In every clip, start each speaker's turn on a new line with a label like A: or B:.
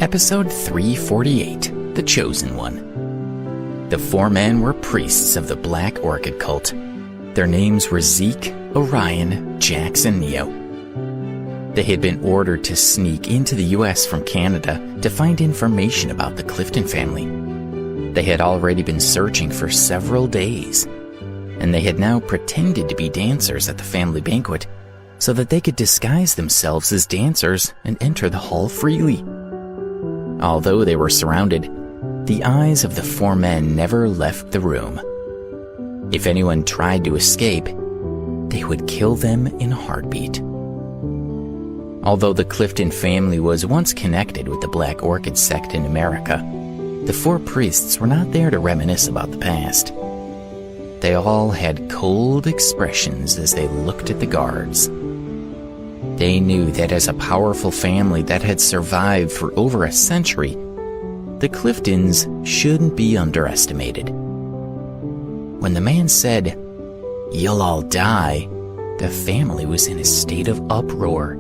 A: Episode 348, The Chosen One. The four men were priests of the Black Orchid cult. Their names were Zeke, Orion, Jax, and Neo. They had been ordered to sneak into the U.S. from Canada to find information about the Clifton family. They had already been searching for several days, and they had now pretended to be dancers at the family banquet so that they could disguise themselves as dancers and enter the hall freely. Although they were surrounded, the eyes of the four men never left the room. If anyone tried to escape, they would kill them in a heartbeat. Although the Clifton family was once connected with the Black Orchid sect in America, the four priests were not there to reminisce about the past. They all had cold expressions as they looked at the guards. They knew that as a powerful family that had survived for over a century, the Cliftons shouldn't be underestimated. When the man said, "You'll all die," the family was in a state of uproar.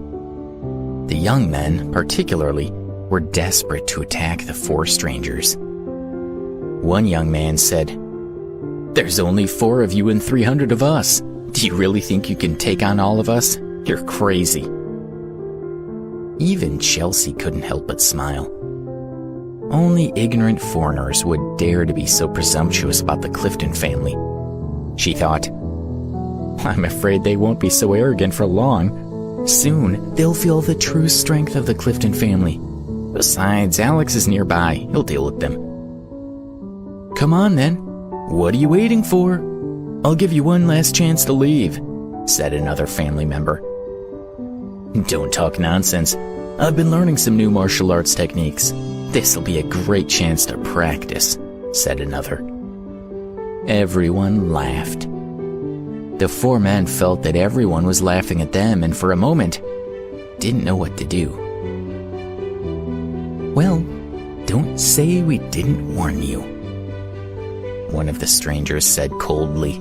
A: The young men, particularly, were desperate to attack the four strangers. One young man said, "There's only 4 of you and 300 of us. Do you really think you can take on all of us? You're crazy." Even Chelsea couldn't help but smile. Only ignorant foreigners would dare to be so presumptuous about the Clifton family. She thought, "I'm afraid they won't be so arrogant for long. Soon, they'll feel the true strength of the Clifton family. Besides, Alex is nearby. He'll deal with them." "Come on, then. What are you waiting for? I'll give you one last chance to leave," said another family member. "Don't talk nonsense. I've been learning some new martial arts techniques. This'll be a great chance to practice," said another. Everyone laughed. The four men felt that everyone was laughing at them and for a moment didn't know what to do. "Well, don't say we didn't warn you," one of the strangers said coldly.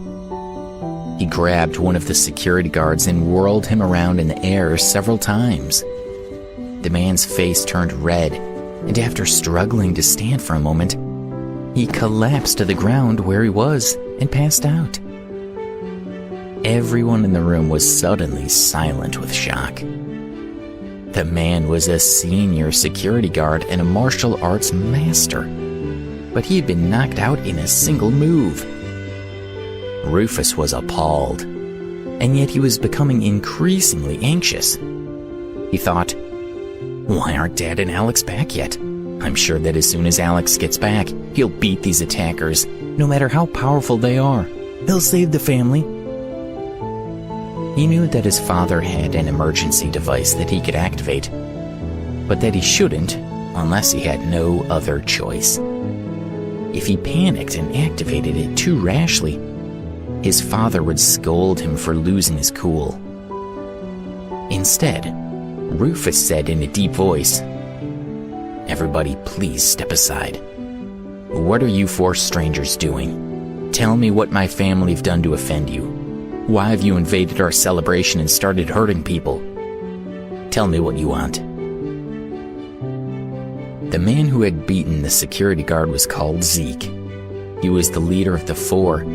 A: He grabbed one of the security guards and whirled him around in the air several times. The man's face turned red, and after struggling to stand for a moment, he collapsed to the ground where he was and passed out. Everyone in the room was suddenly silent with shock. The man was a senior security guard and a martial arts master, but he had been knocked out in a single move. Rufus was appalled, and yet he was becoming increasingly anxious. He thought, "Why aren't Dad and Alex back yet? I'm sure that as soon as Alex gets back, he'll beat these attackers, no matter how powerful they are. He'll save the family." He knew that his father had an emergency device that he could activate, but that he shouldn't unless he had no other choice. If he panicked and activated it too rashly, his father would scold him for losing his cool. Instead, Rufus said in a deep voice, "Everybody, please step aside. What are you four strangers doing? Tell me what my family have done to offend you. Why have you invaded our celebration and started hurting people? Tell me what you want." The man who had beaten the security guard was called Zeke. He was the leader of the four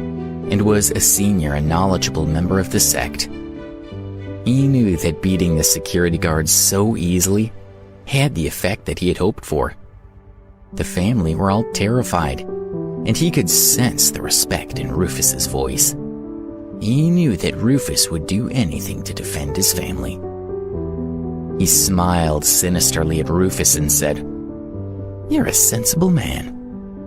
A: and was a senior and knowledgeable member of the sect. He knew that beating the security guards so easily had the effect that he had hoped for. The family were all terrified, and he could sense the respect in Rufus's voice. He knew that Rufus would do anything to defend his family. He smiled sinisterly at Rufus and said, "You're a sensible man,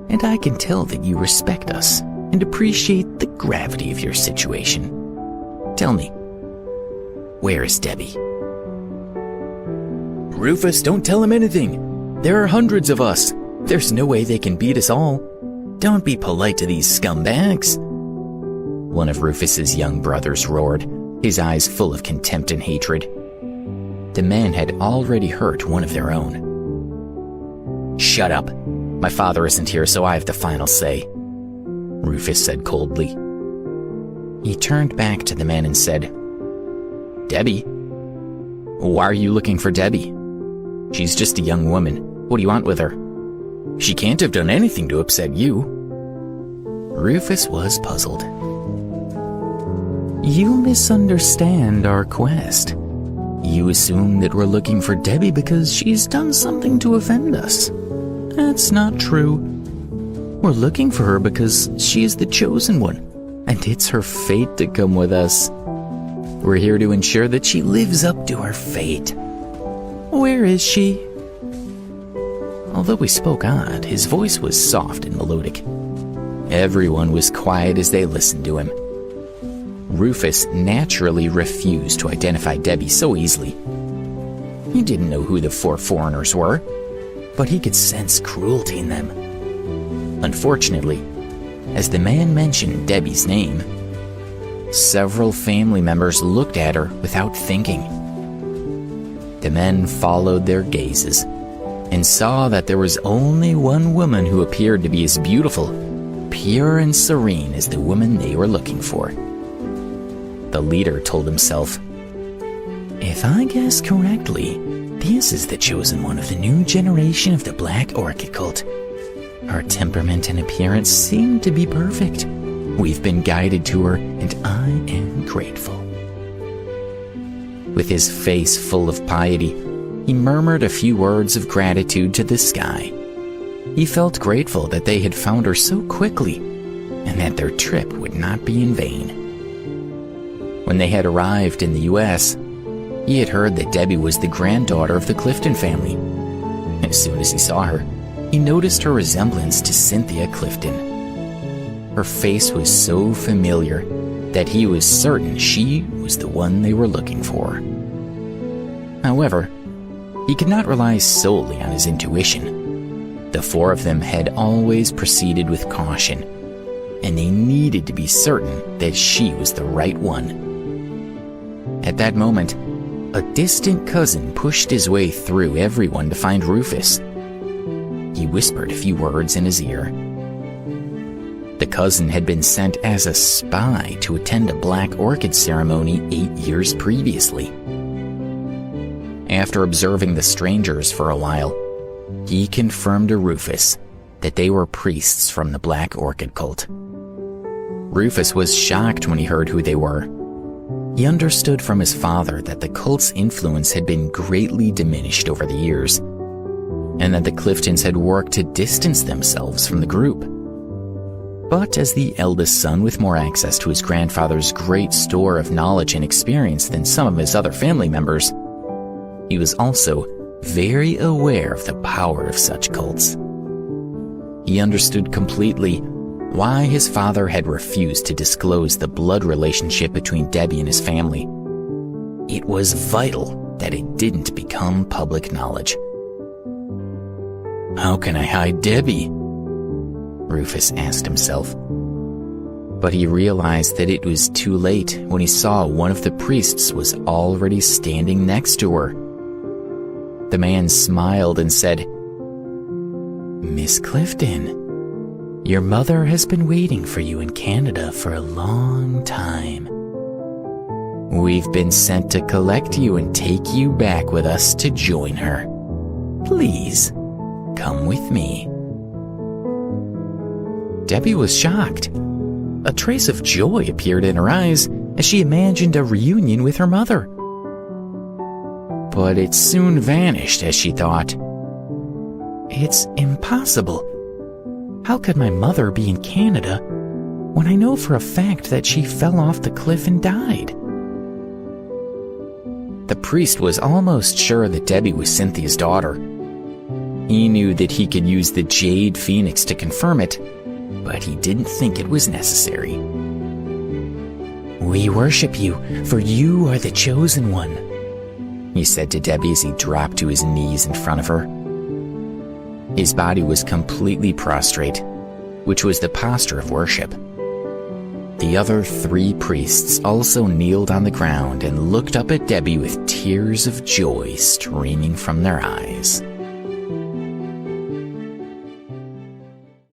A: and I can tell that you respect us and appreciate the gravity of your situation. Tell me, where is Debbie?" "Rufus, don't tell him anything. There are hundreds of us. There's no way they can beat us all. Don't be polite to these scumbags," one of Rufus's young brothers roared, his eyes full of contempt and hatred. The man had already hurt one of their own. "Shut up. My father isn't here, so I have the final say," Rufus said coldly. He turned back to the man and said, "Debbie? Why are you looking for Debbie? She's just a young woman. What do you want with her? She can't have done anything to upset you." Rufus was puzzled. "You misunderstand our quest. You assume that we're looking for Debbie because she's done something to offend us. That's not true. We're looking for her because she is the chosen one, and it's her fate to come with us. We're here to ensure that she lives up to her fate. Where is she?" Although he spoke odd, his voice was soft and melodic. Everyone was quiet as they listened to him. Rufus naturally refused to identify Debbie so easily. He didn't know who the 4 foreigners were, but he could sense cruelty in them. Unfortunately, as the man mentioned Debbie's name, several family members looked at her without thinking. The men followed their gazes and saw that there was only one woman who appeared to be as beautiful, pure and serene as the woman they were looking for. The leader told himself, "If I guess correctly, this is the chosen one of the new generation of the Black Orchid cult. Her temperament and appearance seem to be perfect. We've been guided to her, and I am grateful." With his face full of piety, he murmured a few words of gratitude to the sky. He felt grateful that they had found her so quickly, and that their trip would not be in vain. When they had arrived in the U.S., he had heard that Debbie was the granddaughter of the Clifton family. As soon as he saw her, he noticed her resemblance to Cynthia Clifton. Her face was so familiar that he was certain she was the one they were looking for. However, he could not rely solely on his intuition. The 4 of them had always proceeded with caution, and they needed to be certain that she was the right one. At that moment, a distant cousin pushed his way through everyone to find Rufus. He whispered a few words in his ear. The cousin had been sent as a spy to attend a Black Orchid ceremony 8 years previously. After observing the strangers for a while, he confirmed to Rufus that they were priests from the Black Orchid cult. Rufus was shocked when he heard who they were. He understood from his father that the cult's influence had been greatly diminished over the years, and that the Cliftons had worked to distance themselves from the group. But as the eldest son with more access to his grandfather's great store of knowledge and experience than some of his other family members, he was also very aware of the power of such cults. He understood completely why his father had refused to disclose the blood relationship between Debbie and his family. It was vital that it didn't become public knowledge. "How can I hide Debbie?" Rufus asked himself. But he realized that it was too late when he saw one of the priests was already standing next to her. The man smiled and said, "Miss Clifton, your mother has been waiting for you in Canada for a long time. We've been sent to collect you and take you back with us to join her. Please, come with me." Debbie was shocked. A trace of joy appeared in her eyes as she imagined a reunion with her mother. But it soon vanished as she thought, "It's impossible. How could my mother be in Canada when I know for a fact that she fell off the cliff and died?" The priest was almost sure that Debbie was Cynthia's daughter. He knew that he could use the Jade Phoenix to confirm it, but he didn't think it was necessary. "We worship you, for you are the chosen one," he said to Debbie as he dropped to his knees in front of her. His body was completely prostrate, which was the posture of worship. The other 3 priests also kneeled on the ground and looked up at Debbie with tears of joy streaming from their eyes.